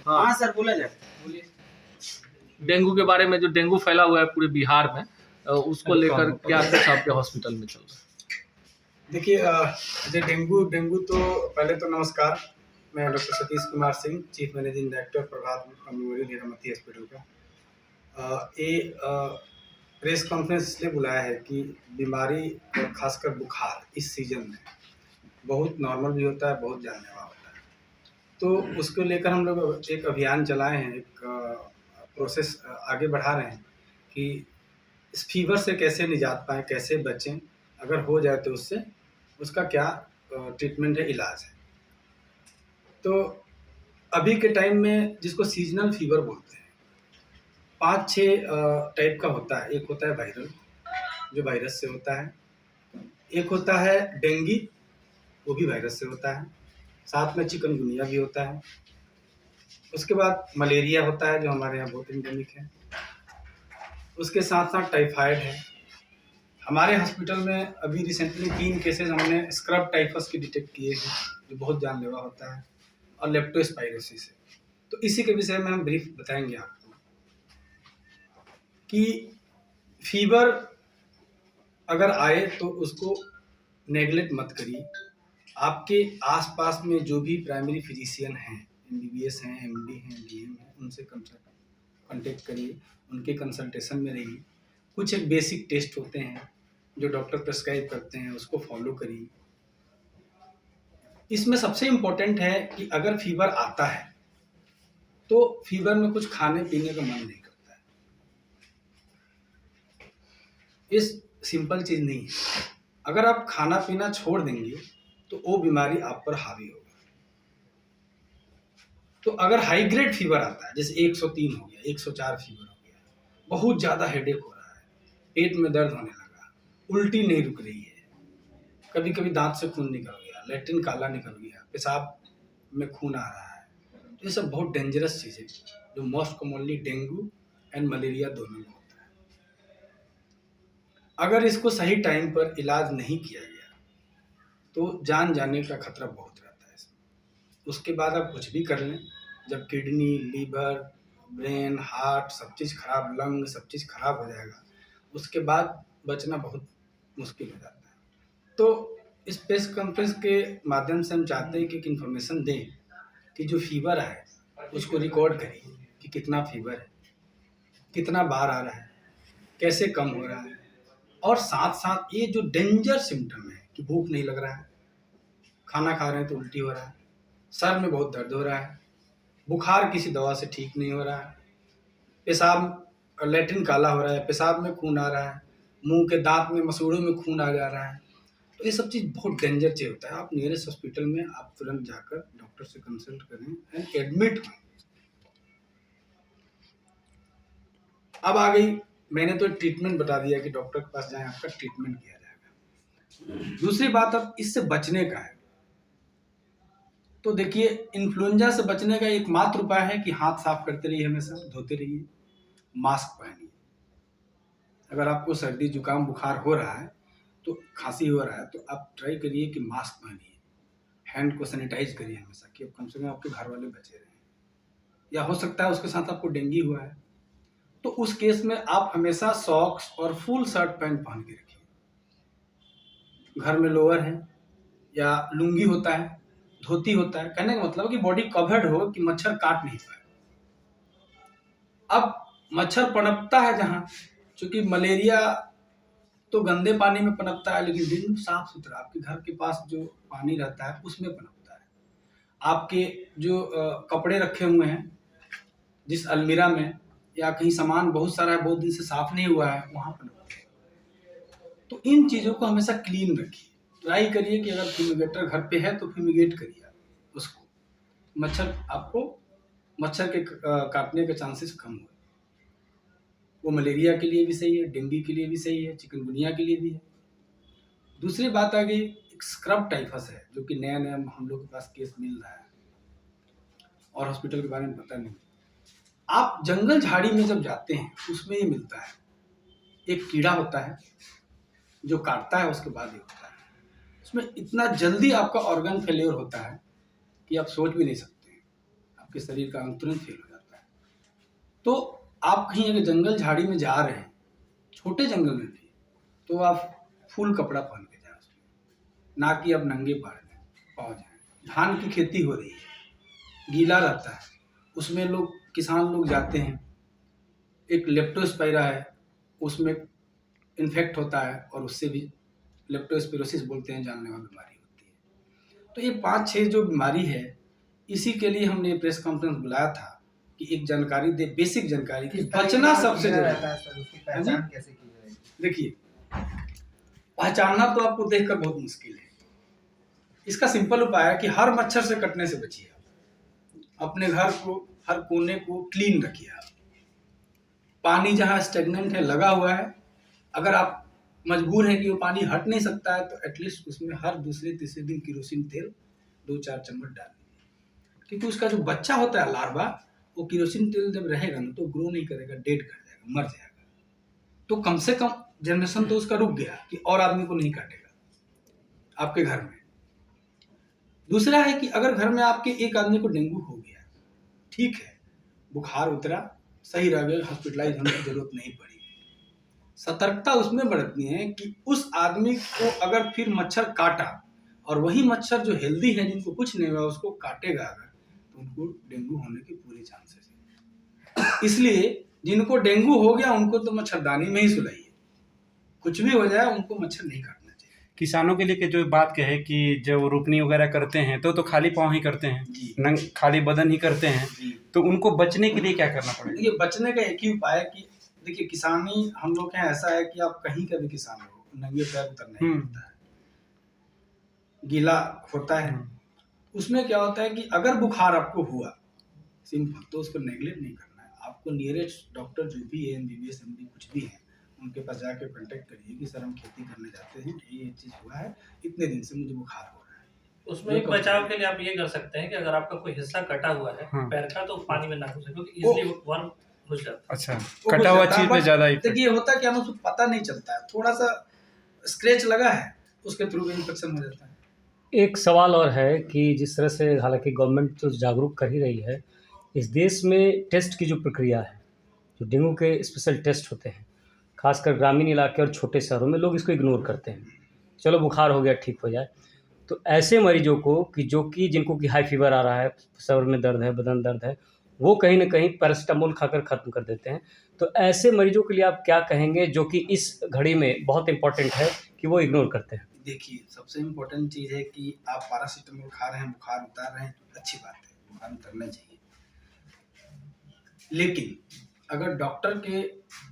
हाँ हाँ सर, बोला जाए, बोलिए। डेंगू के बारे में, जो डेंगू फैला हुआ है पूरे बिहार में, उसको लेकर क्या कुछ आपके हॉस्पिटल में चल रहा है? देखिए, जो डेंगू डेंगू तो पहले तो नमस्कार। मैं doctor Satish Kumar Singh, chief managing director Prabhat memorial Hiramati hospital का। ये प्रेस कॉन्फ्रेंस इसलिए बुलाया है कि बीमारी और खासकर बुखार इस सीजन में बहुत नॉर्मल भी होता है, बहुत जानलेवा होता है। तो उसको लेकर हम लोग एक अभियान चलाए हैं, एक प्रोसेस आगे बढ़ा रहे हैं कि इस फीवर से कैसे निजात पाएँ, कैसे बचें, अगर हो जाए तो उसका क्या ट्रीटमेंट है, इलाज है। तो अभी के टाइम में जिसको सीजनल फीवर बोलते हैं, 5-6 टाइप का होता है। एक होता है वायरल, जो वायरस से होता है। एक होता है डेंगू, वो भी वायरस से होता है। साथ में चिकनगुनिया भी होता है। उसके बाद मलेरिया होता है, जो हमारे यहाँ बहुत एंडेमिक है। उसके साथ साथ टाइफाइड है। हमारे हॉस्पिटल में अभी रिसेंटली 3 केसेस हमने स्क्रब टाइफस के डिटेक्ट किए हैं, जो बहुत जानलेवा होता है, और लेप्टोस्पायरोसिस है। तो इसी के विषय में हम ब्रीफ बताएंगे आपको कि फीवर अगर आए तो उसको नेगलेक्ट मत करिए। आपके आसपास में जो भी प्राइमरी फिजिशियन हैं, एमबीबीएस हैं, एमडी हैं, डीएम हैं, उनसे कांटेक्ट करिए, उनके कंसल्टेशन में रहिए। कुछ एक बेसिक टेस्ट होते हैं जो डॉक्टर प्रेस्क्राइब करते हैं, उसको फॉलो करिए। इसमें सबसे इम्पोर्टेंट है कि अगर फीवर आता है तो फीवर में कुछ खाने पीने का मन नहीं करता है। इस सिंपल चीज़ नहीं है। अगर आप खाना पीना छोड़ देंगे तो वो बीमारी आप पर हावी होगा। तो अगर हाई ग्रेड फीवर आता है, जैसे 103 हो गया, 104 फीवर हो गया, बहुत ज़्यादा हेडेक हो रहा है, पेट में दर्द होने लगा, उल्टी नहीं रुक रही है, कभी कभी दांत से खून निकल गया, लैट्रिन काला निकल गया, पेशाब में खून आ रहा है, तो ये सब बहुत डेंजरस चीज़ है, जो most commonly dengue and malaria दोनों में होता है। अगर इसको सही टाइम पर इलाज नहीं किया गया तो जान जाने का खतरा बहुत रहता है इसमें। उसके बाद आप कुछ भी कर लें, जब किडनी, लीवर, ब्रेन, हार्ट सब चीज़ खराब, लंग सब चीज़ खराब हो जाएगा, उसके बाद बचना बहुत मुश्किल हो जाता है। तो इस प्रेस कॉन्फ्रेंस के माध्यम से हम चाहते हैं कि एक इन्फॉर्मेशन दें कि जो फीवर है उसको रिकॉर्ड करिए कि कितना फीवर है, कितना बार आ रहा है, कैसे कम हो रहा है, और साथ साथ ये जो डेंजर सिम्टम है कि भूख नहीं लग रहा है, खाना खा रहे हैं तो उल्टी हो रहा है, सर में बहुत दर्द हो रहा है, बुखार किसी दवा से ठीक नहीं हो रहा है, पेशाब लैट्रिन काला हो रहा है, पेशाब में खून आ रहा है, मुंह के दांत में मसूड़ों में खून आ जा रहा है, तो ये सब चीज़ बहुत डेंजर चीज होता है। आप नियरेस्ट हॉस्पिटल में आप तुरंत जाकर डॉक्टर से कंसल्ट करें एंड एडमिट हों। अब आ गई, मैंने तो ट्रीटमेंट बता दिया कि डॉक्टर के पास जाएं, आपका ट्रीटमेंट किया जाएगा। दूसरी बात अब इससे बचने का है। तो देखिए, इन्फ्लुएंजा से बचने का एकमात्र उपाय है कि हाथ साफ करते रहिए, हमेशा धोते रहिए, मास्क पहनिए। अगर आपको सर्दी जुकाम बुखार हो रहा है, तो खांसी हो रहा है, तो आप ट्राई करिए कि मास्क पहनिए, हैंड को सैनिटाइज करिए हमेशा, कि कम से कम आपके घर वाले बचे रहें। या हो सकता है उसके साथ आपको डेंगू हुआ है, तो उस केस में आप हमेशा सॉक्स और फुल शर्ट पैंट पहन के रखिए। घर में लोअर है या लुंगी होता है, धोती होता है, कहने का मतलब कि बॉडी कवर्ड हो कि मच्छर काट नहीं पाए। अब मच्छर पनपता है जहाँ, चूंकि मलेरिया तो गंदे पानी में पनपता है, लेकिन डेंगू साफ सुथरा आपके घर के पास जो पानी रहता है उसमें पनपता है। आपके जो कपड़े रखे हुए हैं जिस अलमीरा में, या कहीं सामान बहुत सारा है, बहुत दिन से साफ नहीं हुआ है, वहां पनपता है। तो इन चीज़ों को हमेशा क्लीन रखिए। ट्राई करिए कि अगर फ्यूमिगेटर घर पे है तो फ्यूमिगेट करिए उसको, मच्छर के काटने के चांसेस कम हुए। वो मलेरिया के लिए भी सही है, डेंगू के लिए भी सही है, चिकनगुनिया के लिए भी है। दूसरी बात आ गई, एक स्क्रब टाइफस है, जो कि नया नया हम लोग के पास केस मिल रहा है और हॉस्पिटल के बारे में पता नहीं। आप जंगल झाड़ी में जब जाते हैं उसमें ये मिलता है, एक कीड़ा होता है जो काटता है, उसके बाद ये होता है। उसमें इतना जल्दी आपका ऑर्गन फेलियर होता है कि आप सोच भी नहीं सकते। आप आपके शरीर का अंग तुरंत फेल हो जाता है। तो आप कहीं अगर जंगल झाड़ी में जा रहे हैं, छोटे जंगल में भी, तो आप फुल कपड़ा पहन के जाए उसमें, ना कि आप नंगे पाँव जाए। धान की खेती हो रही है, गीला रहता है, उसमें किसान लोग जाते हैं, एक लेप्टोस्पाइरा है, उसमें इन्फेक्ट होता है और उससे भी लेप्टोस्पिरोसिस बोलते हैं, जानलेवा बीमारी होती है। तो ये 5-6 जो बीमारी है, इसी के लिए हमने प्रेस कॉन्फ्रेंस बुलाया था कि एक जानकारी दे, बेसिक जानकारी कि बचना सबसे जरूरी है। देखिए, पहचानना तो आपको देखकर बहुत मुश्किल है। इसका सिंपल उपाय है कि हर मच्छर से कटने से बचिए। अपने घर को, हर कोने को क्लीन रखिए। आप पानी जहाँ स्टेगनेंट है, लगा हुआ है, अगर आप मजबूर हैं कि वो पानी हट नहीं सकता है, तो एटलीस्ट उसमें हर दूसरे तीसरे दिन केरोसिन तेल 2-4 चम्मच डाल दीजिए, क्योंकि उसका जो बच्चा होता है लार्वा, वो केरोसिन तेल जब रहेगा ना तो ग्रो नहीं करेगा, डेड कर जाएगा, मर जाएगा। तो कम से कम जनरेशन तो उसका रुक गया कि और आदमी को नहीं काटेगा आपके घर में। दूसरा है कि अगर घर में आपके एक आदमी को डेंगू हो गया, ठीक है, बुखार उतरा, सही रह गए, हॉस्पिटलाइज होने की जरूरत नहीं पड़ी, सतर्कता उसमें बरतनी है कि उस आदमी को अगर फिर मच्छर काटा और वही मच्छर जो हेल्दी है, जिनको कुछ नहीं हुआ, उसको काटेगा अगर, तो उनको डेंगू होने की पूरी चांसेस है। इसलिए जिनको डेंगू हो गया उनको तो मच्छरदानी में ही सुलाइए, कुछ भी हो जाए उनको मच्छर नहीं काटना चाहिए। किसानों के लिए कि जो बात कहे कि जब रोपनी वगैरह करते हैं तो खाली पाँव ही करते हैं, खाली बदन ही करते हैं, तो उनको बचने के लिए क्या करना पड़ेगा? देखिए, बचने का एक ही उपाय है कि देखिए, किसानी हम लोग के यहाँ ऐसा है कि आप कहीं का भी किसान हो, नंगे पैर उतरना ही होता है, गीला होता है। उसमें क्या होता है कि अगर बुखार आपको हुआ, सिंपल, तो उसको नेगलेक्ट नहीं करना है। आपको नियरेस्ट डॉक्टर जो भी है, MBBS MD कुछ भी है, उनके पास जाके कांटेक्ट करिए कि सर हम खेती करने जाते हैं, ये चीज़ हुआ है, इतने दिन से मुझे बुखार हो रहा है। उसमें एक बचाव के लिए आप ये कर सकते हैं कि अगर आपका कोई हिस्सा कटा हुआ है पैर का, तो पानी में ना घुसे, क्योंकि इजीली वर्म घुस जाता है। अच्छा, कटा हुआ चीज में ज्यादा ही देखिए, होता क्या है, उसको पता नहीं चलता है, थोड़ा सा स्क्रैच लगा है, उसके थ्रू भी इन्फेक्शन हो जाता है। एक सवाल और है कि जिस तरह से हालांकि गवर्नमेंट तो जागरूक कर ही रही है, इस देश में टेस्ट की जो प्रक्रिया है, जो डेंगू के स्पेशल टेस्ट होते हैं, खासकर ग्रामीण इलाके और छोटे शहरों में लोग इसको इग्नोर करते हैं। चलो बुखार हो गया, ठीक हो जाए। तो ऐसे मरीजों को कि जिनको कि हाई फीवर आ रहा है, सर में दर्द है, बदन दर्द है, वो कहीं ना कहीं पैरासीटामोल खाकर ख़त्म कर देते हैं। तो ऐसे मरीजों के लिए आप क्या कहेंगे, जो कि इस घड़ी में बहुत इंपॉर्टेंट है कि वो इग्नोर करते हैं? देखिए, सबसे इम्पोर्टेंट चीज़ है कि आप पैरासीटामोल खा रहे हैं, बुखार उतार रहे हैं, तो अच्छी बात है, बुखार उतरना चाहिए। लेकिन अगर डॉक्टर के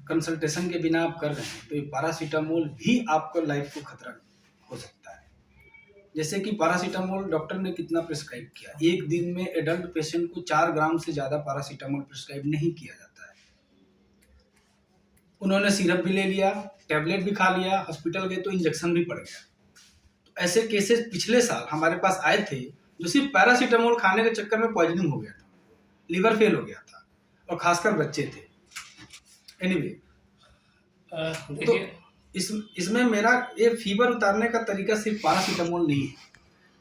कंसल्टेशन के बिना आप कर रहे हैं, तो ये पैरासीटामोल भी आपको लाइफ को खतरा हो सकता है। जैसे कि पैरासीटामोल डॉक्टर ने कितना प्रिस्क्राइब किया, एक दिन में एडल्ट पेशेंट को 4 ग्राम से ज़्यादा पैरासीटामोल प्रिस्क्राइब नहीं किया जाता है। उन्होंने सिरप भी ले लिया, टैबलेट भी खा लिया, हॉस्पिटल गए तो इंजेक्शन भी पड़ गया। तो ऐसे केसेस पिछले साल हमारे पास आए थे, जो सिर्फ पैरासीटामोल खाने के चक्कर में पॉइजनिंग हो गया था, लिवर फेल हो गया था, और खासकर बच्चे थे। एनीवे, तो इसमें मेरा ये फीवर उतारने का तरीका सिर्फ पैरासीटामोल नहीं है।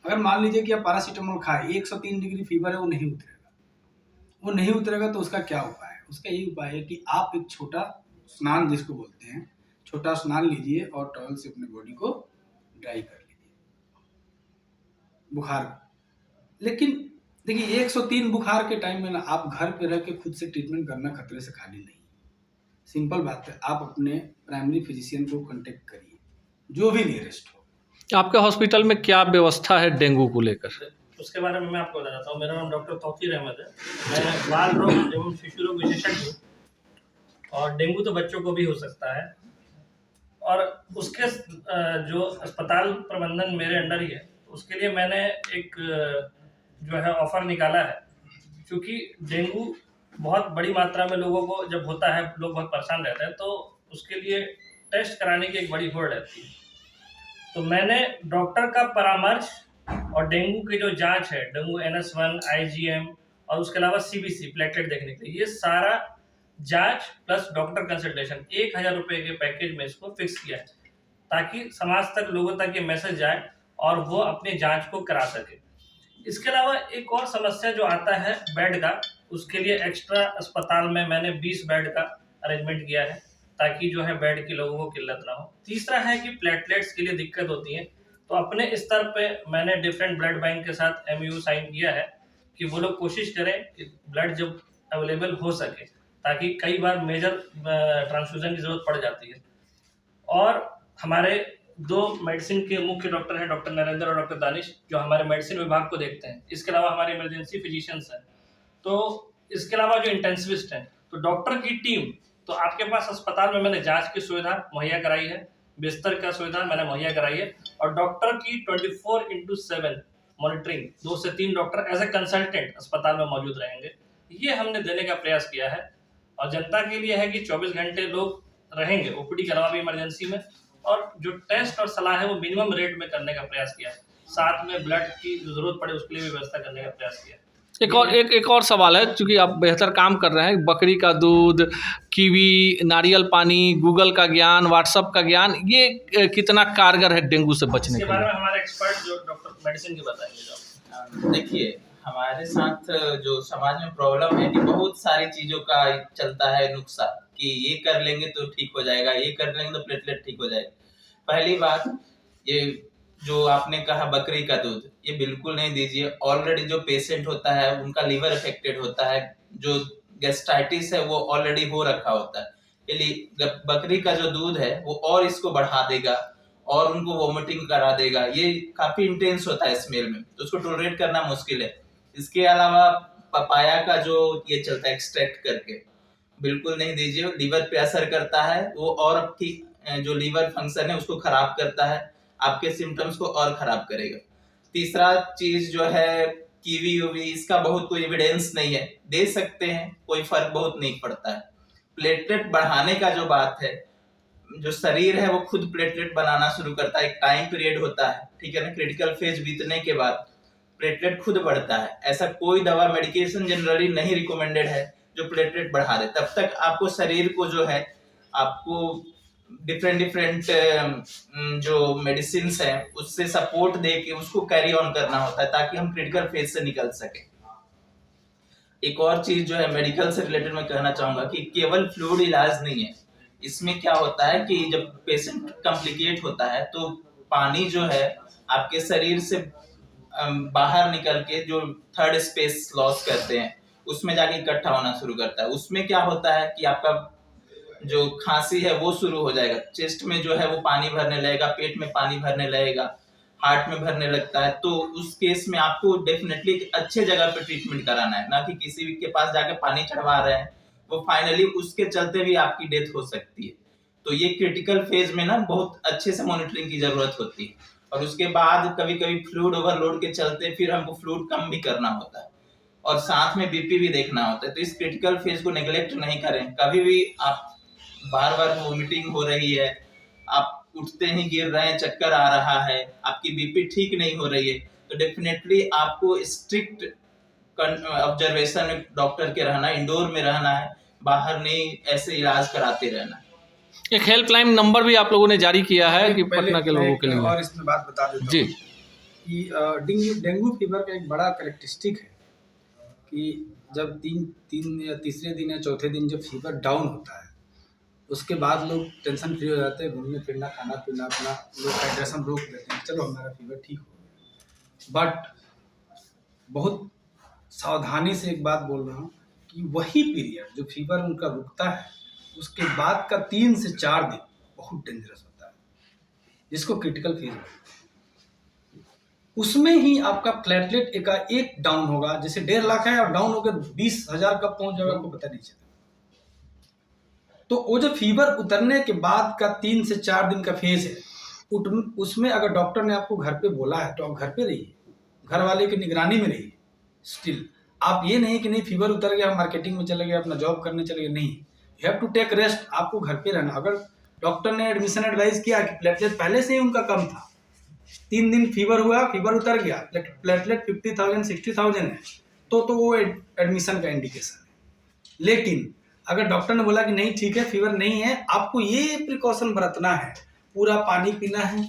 अगर मान लीजिए कि आप पैरासीटामोल खाए, 103 डिग्री फीवर है, वो नहीं उतरेगा, तो उसका क्या उपाय है? उसका यही उपाय है कि आप एक छोटा स्नान, जिसको बोलते हैं, छोटा स्नान लीजिए और टॉवल से अपने बॉडी को ड्राई कर लीजिए बुखार। लेकिन देखिए, 103 बुखार के टाइम में ना आप घर पे रह के खुद से ट्रीटमेंट करना खतरे से खाली नहीं। सिंपल बात है, आप अपने प्राइमरी फिजिशियन को कांटेक्ट करिए, जो भी नियरेस्ट हो। आपके हॉस्पिटल में क्या व्यवस्था है डेंगू को लेकर? उसके बारे में मैं आपको बताना चाहता हूँ। मेरा नाम डॉक्टर तौकीर अहमद है। मैं बाल रोग एवं शिशु रोग विशेषज्ञ हूँ, और डेंगू तो बच्चों को भी हो सकता है, और उसके जो अस्पताल प्रबंधन मेरे अंडर ही है, उसके लिए मैंने एक जो है ऑफर निकाला है। क्योंकि डेंगू बहुत बड़ी मात्रा में लोगों को जब होता है, लोग बहुत परेशान रहते हैं, तो उसके लिए टेस्ट कराने की एक बड़ी होड़ रहती है। तो मैंने डॉक्टर का परामर्श और डेंगू की जो जांच है, डेंगू NS1, IgM और उसके अलावा CBC प्लेटलेट देखने के लिए, ये सारा जांच प्लस डॉक्टर कंसल्टेशन 1000 रुपये के पैकेज में इसको फिक्स किया है, ताकि समाज तक, लोगों तक ये मैसेज जाए और वो अपनी जांच को करा सके। इसके अलावा एक और समस्या जो आता है बेड का, उसके लिए एक्स्ट्रा अस्पताल में मैंने 20 बेड का अरेंजमेंट किया है ताकि जो है बेड की लोगों को किल्लत ना हो। तीसरा है कि प्लेटलेट्स के लिए दिक्कत होती है, तो अपने स्तर पे मैंने डिफरेंट ब्लड बैंक के साथ MOU साइन किया है कि वो लोग कोशिश करें कि ब्लड जब अवेलेबल हो सके, ताकि कई बार मेजर ट्रांसफ्यूजन की ज़रूरत पड़ जाती है। और हमारे 2 मेडिसिन के मुख्य डॉक्टर हैं, डॉक्टर नरेंद्र और डॉक्टर दानिश, जो हमारे मेडिसिन विभाग को देखते हैं। इसके अलावा हमारे इमरजेंसी फिजिशियंस हैं, तो इसके अलावा जो इंटेंसिविस्ट हैं, तो डॉक्टर की टीम, तो आपके पास अस्पताल में मैंने जांच की सुविधा मुहैया कराई है, बिस्तर का सुविधा मैंने मुहैया कराई है, और डॉक्टर की 24/7 मॉनिटरिंग, 2 से 3 डॉक्टर एज ए कंसल्टेंट अस्पताल में मौजूद रहेंगे। ये हमने देने का प्रयास किया है, और जनता के लिए है कि 24 घंटे लोग रहेंगे OPD के अलावा भी इमरजेंसी में, और जो टेस्ट और सलाह है वो मिनिमम रेट में करने का प्रयास किया है। साथ में ब्लड की जो जरूरत पड़े उसके लिए भी व्यवस्था करने का प्रयास किया है। एक और सवाल है, क्योंकि आप बेहतर काम कर रहे हैं, बकरी का दूध, कीवी, नारियल पानी, गूगल का ज्ञान, व्हाट्सएप का ज्ञान, ये कितना कारगर है डेंगू से बचने इसके के बारे लिए? में हमारे एक्सपर्ट जो डॉक्टर मेडिसिन के बताएंगे। जो देखिए, हमारे साथ जो समाज में प्रॉब्लम है कि बहुत सारी चीज़ों का चलता है नुस्खा कि ये कर लेंगे तो ठीक हो जाएगा, ये कर लेंगे तो प्लेटलेट ठीक हो जाएगा। पहली बात, ये जो आपने कहा बकरी का दूध, ये बिल्कुल नहीं दीजिए। ऑलरेडी जो पेशेंट होता है उनका लीवर अफेक्टेड होता है, जो गैस्ट्राइटिस है वो ऑलरेडी हो रखा होता है, इसलिए बकरी का जो दूध है वो और इसको बढ़ा देगा और उनको वोमिटिंग करा देगा। ये काफी इंटेंस होता है स्मेल में, तो उसको टॉलरेट करना मुश्किल है। इसके अलावा पपाया का जो ये चलता है एक्सट्रैक्ट करके, बिल्कुल नहीं दीजिए, लीवर पे असर करता है वो, और आपकी जो लीवर फंक्शन है उसको खराब करता है, आपके सिम्टम्स को और खराब करेगा। तीसरा चीज जो है कीवी उवी, इसका बहुत कोई एविडेंस नहीं है, दे सकते हैं, कोई फर्क बहुत नहीं पड़ता है। प्लेटलेट बढ़ाने का जो बात है, जो शरीर है वो खुद प्लेटलेट बनाना शुरू करता है, एक टाइम पीरियड होता है, ठीक है ना, क्रिटिकल फेज बीतने के बाद प्लेटलेट खुद बढ़ता है। ऐसा कोई दवा, मेडिकेशन जनरली नहीं रिकमेंडेड है जो प्लेटलेट बढ़ा दे। तब तक आपको शरीर को जो है, आपको डिफरेंट जो मेडिसिन है उससे सपोर्ट दे के उसको कैरी ऑन करना होता है, ताकि हम क्रिटिकल फेज से निकल सके। एक और चीज जो है मेडिकल से रिलेटेड मैं कहना चाहूंगा कि केवल फ्लूइड इलाज नहीं है। इसमें क्या होता है कि जब पेशेंट कॉम्प्लिकेट होता है तो पानी जो है आपके शरीर से बाहर निकल के जो थर्ड स्पेस लॉस करते हैं उसमें जाके इकट्ठा होना शुरू करता है। उसमें क्या होता है कि आपका जो खांसी है वो शुरू हो जाएगा, चेस्ट में जो है वो पानी भरने लगेगा, पेट में पानी भरने लगेगा, हार्ट में भरने लगता है। तो उस केस में आपको डेफिनेटली अच्छे जगह पे ट्रीटमेंट कराना है, ना कि किसी के पास जाके पानी चढ़वा रहे हैं, वो फाइनली उसके चलते भी आपकी डेथ हो सकती है। तो ये क्रिटिकल फेज में ना बहुत अच्छे से मॉनिटरिंग की जरूरत होती है। और उसके बाद कभी कभी फ्लूइड ओवरलोड के चलते फिर हमको फ्लूइड कम भी करना होता है, और साथ में BP भी देखना होता है। तो इस क्रिटिकल फेज को नेग्लेक्ट नहीं करें। कभी भी आप बार बार वोमिटिंग हो रही है, आप उठते ही गिर रहे हैं, चक्कर आ रहा है, आपकी BP ठीक नहीं हो रही है, तो डेफिनेटली आपको स्ट्रिक्ट ऑब्जर्वेशन में डॉक्टर के रहना, इंडोर में रहना है, बाहर नहीं ऐसे इलाज कराते रहना है। एक हेल्पलाइन नंबर भी आप लोगों ने जारी किया है कि पटना के लोगों के लिए, और इसमें बात बता देता जी, हूं कि डेंगू फीवर का एक बड़ा कैरेक्टरिस्टिक है कि जब तीन या तीसरे दिन या चौथे दिन जब फीवर डाउन होता है, उसके बाद लोग टेंशन फ्री हो जाते हैं, घूमने फिरना, खाना पीना, अपना लोग हाइड्रेशन रोक देते हैं, चलो हमारा फीवर ठीक हो गया। बट बहुत सावधानी से एक बात बोल रहा हूँ कि वही पीरियड जो फीवर उनका रुकता है, उसके बाद का 3 से 4 दिन बहुत डेंजरस होता है, जिसको क्रिटिकल फेज होता है। उसमें ही आपका प्लेटलेट एक डाउन होगा, जैसे 1.5 लाख है और डाउन होकर 20,000 कब पहुंच जाएगा आपको पता नहीं चलेगा। तो वो जो फीवर उतरने के बाद का 3 से 4 दिन का फेज है, उसमें अगर डॉक्टर ने आपको घर पे बोला है तो आप घर पे रहिए, घर वाले की निगरानी में रहिए। स्टिल आप ये नहीं कि नहीं फीवर उतर गया, मार्केटिंग में चले गए, अपना जॉब करने चले गए, नहीं, you have to take rest, आपको घर पे रहना। अगर डॉक्टर ने एडमिशन एडवाइस किया कि प्लेटलेट पहले से ही उनका कम था, 3 दिन फीवर हुआ, फीवर उतर गया, प्लेटलेट 50,000 60,000 है, तो वो एडमिशन का इंडिकेशन है। लेकिन अगर डॉक्टर ने बोला कि नहीं ठीक है, फीवर नहीं है, आपको ये प्रिकॉशन बरतना है, पूरा पानी पीना है,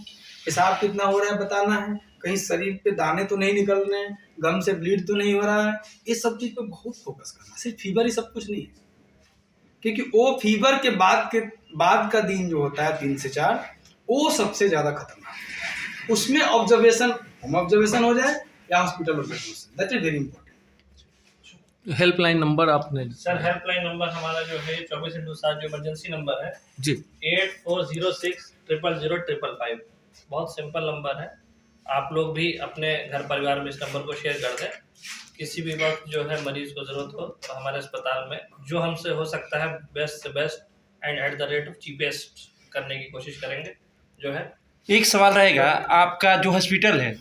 पेशाब कितना हो रहा है बताना है, कहीं शरीर पे दाने तो नहीं निकल रहे हैं, गम से ब्लीड तो नहीं हो रहा है, ये सब चीज़ पे बहुत फोकस करना। सिर्फ फीवर ही सब कुछ नहीं है, क्योंकि वो फीवर के बाद का दिन जो होता है 3 से 4, वो सबसे ज़्यादा खतरनाक है। उसमें ऑब्जर्वेशन, होम ऑब्जर्वेशन हो जाए या hospital observation, that is very important. Helpline number आपने सर हेल्पलाइन नंबर हमारा जो है 24/7 जो इमरजेंसी नंबर है जी 8406000555। बहुत सिंपल नंबर है, आप लोग भी अपने घर परिवार में इस नंबर को शेयर कर दें। किसी भी वक्त जो है मरीज को ज़रूरत हो तो हमारे अस्पताल में जो हमसे हो सकता है बेस्ट से best and at the rate of cheapest करने की कोशिश करेंगे जो है। एक सवाल रहेगा, आपका जो हॉस्पिटल है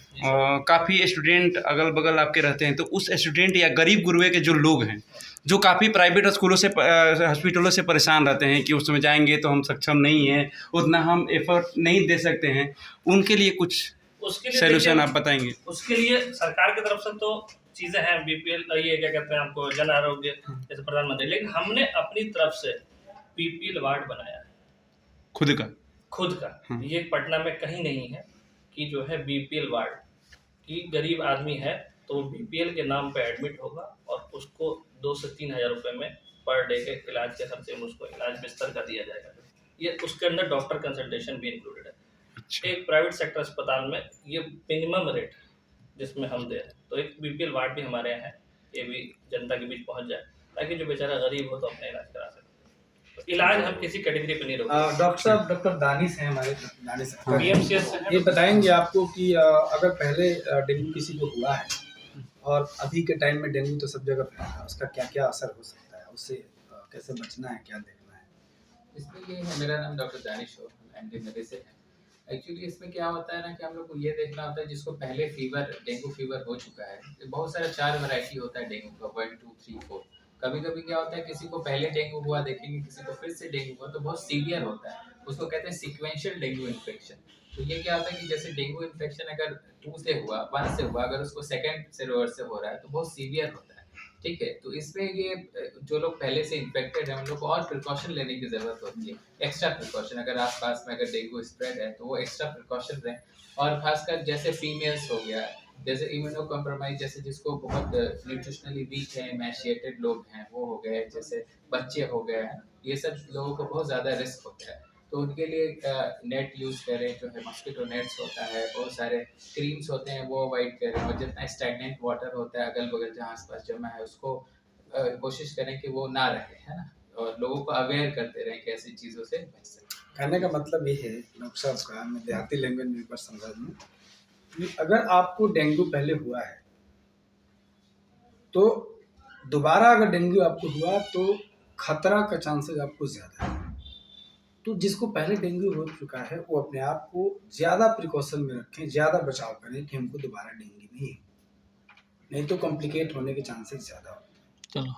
काफ़ी स्टूडेंट अगल बगल आपके रहते हैं, तो उस स्टूडेंट या गरीब गुरबे के जो लोग हैं जो काफ़ी प्राइवेट स्कूलों से हॉस्पिटलों से परेशान रहते हैं कि उसमें जाएंगे तो हम सक्षम नहीं हैं, उतना हम एफर्ट नहीं दे सकते हैं, उनके लिए कुछ उसके लिए सोल्यूशन आप बताएंगे? उसके लिए सरकार की तरफ से तो चीज़ें हैं, बीपीएल, ये क्या कहते हैं आपको, जन आरोग्य जैसे प्रधानमंत्री, लेकिन हमने अपनी तरफ से बीपीएल वार्ड बनाया है खुद का। ये पटना में कहीं नहीं है कि जो है बीपीएल वार्ड की गरीब आदमी है तो वो बीपीएल के नाम पे एडमिट होगा और उसको 2 से 3 हज़ार रुपये में पर डे के इलाज के खर्चे में उसको इलाज बिस्तर का दिया जाएगा। ये उसके अंदर डॉक्टर कंसल्टेशन भी इंक्लूडेड है। एक प्राइवेट सेक्टर अस्पताल में ये मिनिमम रेट जिसमें हम दे रहे हैं, तो एक बीपीएल वार्ड भी हमारे यहाँ है, ये भी जनता के बीच पहुँच जाए ताकि जो बेचारा गरीब हो तो अपना इलाज करा सके। तो इलाज हम किसी कैटेगरी पे नहीं रोकते। डॉक्टर साहब, डॉक्टर दानिश हैं हमारे, दानिश बीएमसीएच से है। ये बताएंगे आपको कि अगर पहले डेंगू किसी को हुआ है और अभी के टाइम में डेंगू तो सब जगह फैला है, उसका क्या क्या असर हो सकता है, उससे कैसे बचना है, क्या देखना है? इसमें ये है, मेरा नाम डॉक्टर दानिश हो, एमडी मेडिसिन है। एक्चुअली इसमें क्या होता है ना कि हम लोग को ये देखना होता है जिसको पहले डेंगू फीवर हो चुका है, बहुत सारा 4 वैरायटी होता है डेंगू का, 1 2 3 4। कभी कभी क्या होता है किसी को पहले डेंगू हुआ देखेंगे, किसी को फिर से डेंगू हुआ, तो बहुत सीवियर होता है, उसको कहते हैं सीक्वेंशियल डेंगू इन्फेक्शन। तो ये क्या होता है कि जैसे डेंगू इन्फेक्शन अगर 2 से हुआ, 1 से हुआ, अगर उसको सेकंड से रिवर्स से हो रहा है तो बहुत सीवियर होता है। ठीक है, तो इसमें ये जो लोग पहले से इन्फेक्टेड हैं उन लोग को और प्रिकॉशन लेने की ज़रूरत होती है, एक्स्ट्रा प्रिकॉशन। अगर आसपास में अगर डेंगू स्प्रेड है तो वो एक्स्ट्रा प्रिकॉशन लें। और खासकर जैसे फीमेल्स हो गया, जैसे इम्यूनो कॉम्प्रोमाइज, जैसे जिसको बहुत न्यूट्रिशनली वीक है, एमेशिएटेड लोग हैं वो हो गए, जैसे बच्चे हो गए हैं, ये सब लोगों को बहुत ज़्यादा रिस्क होता है। तो उनके लिए नेट यूज़ करें, जो है मॉस्किटो नेट्स होता है, बहुत सारे क्रीम्स होते हैं वो अवॉइड करें, और जितना स्टैगनेंट वाटर होता है अगल बगल जहाँ आसपास जमा है उसको कोशिश करें कि वो ना रहे, है ना, और लोगों को अवेयर करते रहें कि ऐसी चीज़ों से बच सकें। कहने का मतलब ये है डॉक्टर साहब का, मैं देहाती लैंग्वेज में एक बार समझा दूँ कि अगर आपको डेंगू पहले हुआ है तो दोबारा अगर डेंगू आपको हुआ तो खतरा का चांसेस आपको ज़्यादा है। तो जिसको पहले डेंगू हो चुका है वो अपने आप को ज़्यादा प्रिकॉशन में रखें, ज़्यादा बचाव करें कि हमको दोबारा डेंगू नहीं हो, नहीं तो कॉम्प्लिकेट होने के चांसेस ज़्यादा होते हैं। चलो